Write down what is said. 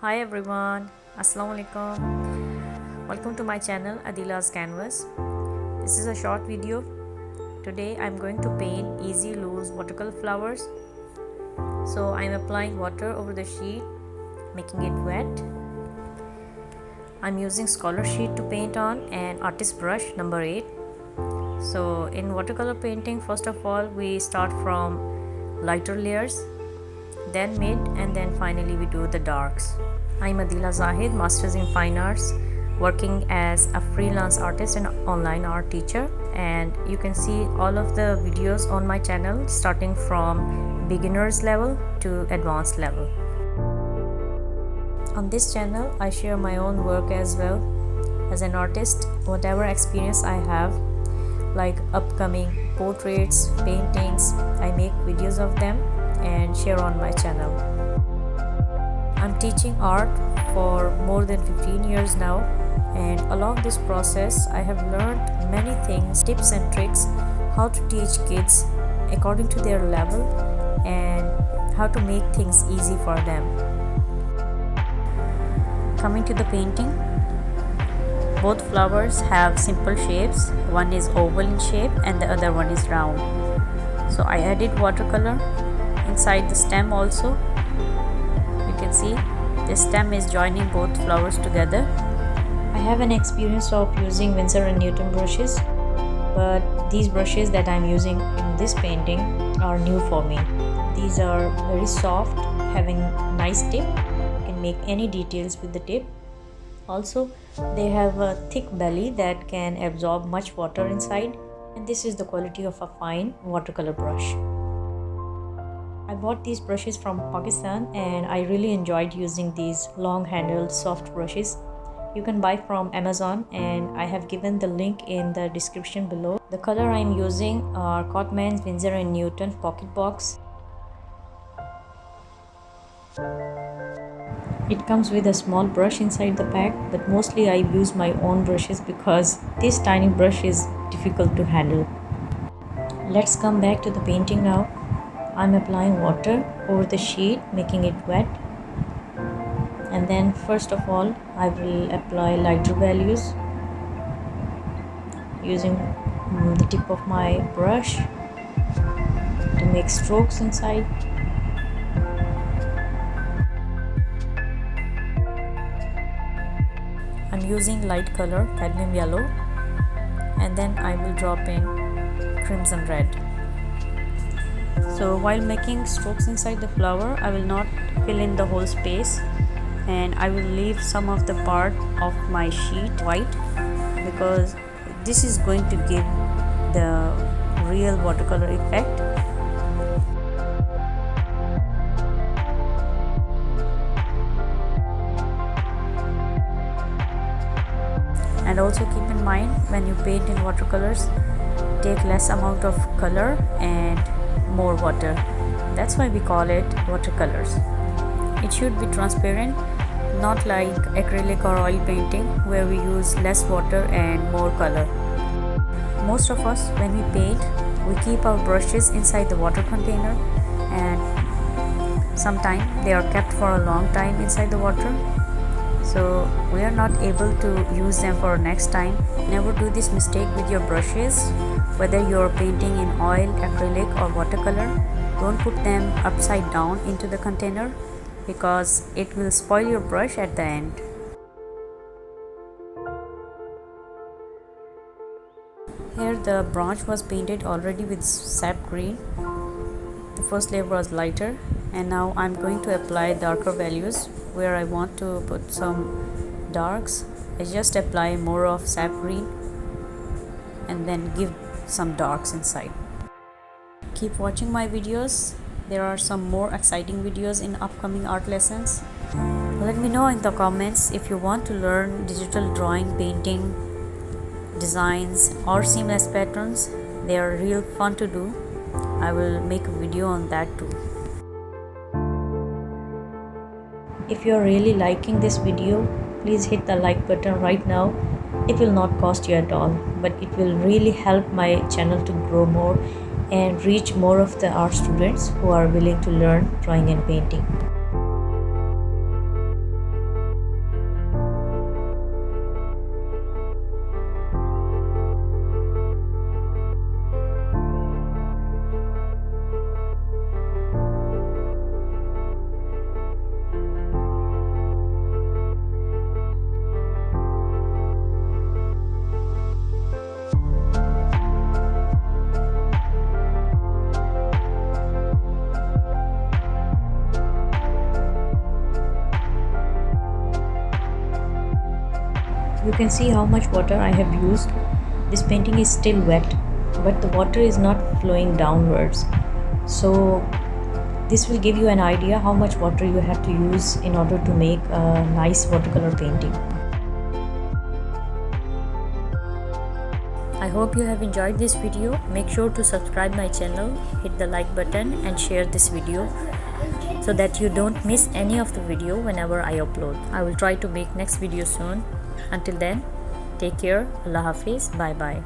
Hi everyone, Assalamu alaikum. Welcome to my channel Adeela's Canvas. This is a short video. Today I'm going to paint easy loose watercolor flowers. So I'm applying water over the sheet, making it wet. I'm using scholar sheet to paint on and artist brush number 8. So in watercolor painting, first of all we start from lighter layers, then mid, and then finally we do the darks. I'm Adeela Zahid, Masters in Fine Arts, working as a freelance artist and online art teacher, and you can see all of the videos on my channel starting from beginners level to advanced level. On this channel I share my own work as well. As an artist, whatever experience I have, like upcoming portraits, paintings, I make videos of them and share on my channel. I'm teaching art for more than 15 years now, and along this process I have learned many things, tips and tricks, how to teach kids according to their level and how to make things easy for them. Coming to the painting, both flowers have simple shapes. One is oval in shape and the other one is round. So I added watercolor inside the stem also. You can see the stem is joining both flowers together. I have an experience of using Winsor & Newton brushes, but these brushes that I'm using in this painting are new for me. These are very soft, having nice tip. You can make any details with the tip. Also, they have a thick belly that can absorb much water inside, and this is the quality of a fine watercolor brush. I bought these brushes from Pakistan and I really enjoyed using these long handled soft brushes. You can buy from Amazon and I have given the link in the description below. The color I am using are Cotman's Winsor & Newton Pocket Box. It comes with a small brush inside the pack, but mostly I use my own brushes because this tiny brush is difficult to handle. Let's come back to the painting now. I'm applying water over the sheet, making it wet. And then first of all, I will apply lighter values using the tip of my brush to make strokes inside. I'm using light color, cadmium yellow, and then I will drop in crimson red. So while making strokes inside the flower, I will not fill in the whole space and I will leave some of the part of my sheet white because this is going to give the real watercolor effect. And also keep in mind, when you paint in watercolors, take less amount of color and more water. That's why we call it watercolors. It should be transparent, not like acrylic or oil painting where we use less water and more color. Most of us, when we paint, we keep our brushes inside the water container and sometimes they are kept for a long time inside the water. So we are not able to use them for next time. Never do this mistake with your brushes. Whether you are painting in oil, acrylic or watercolor, don't put them upside down into the container because it will spoil your brush at the end. Here the branch was painted already with sap green. The first layer was lighter and now I'm going to apply darker values. Where I want to put some darks, I just apply more of sap green and then give some darks inside. Keep watching my videos. There are some more exciting videos in upcoming art lessons. Let me know in the comments if you want to learn digital drawing, painting, designs or seamless patterns. They are real fun to do. I will make a video on that too. If you are really liking this video, please hit the like button right now. It will not cost you at all, but it will really help my channel to grow more and reach more of the art students who are willing to learn drawing and painting. You can see how much water I have used. This painting is still wet, but the water is not flowing downwards. So this will give you an idea how much water you have to use in order to make a nice watercolor painting. I hope you have enjoyed this video. Make sure to subscribe my channel, hit the like button and share this video so that you don't miss any of the video whenever I upload. I will try to make next video soon. Until then, take care. Allah Hafiz. Bye bye.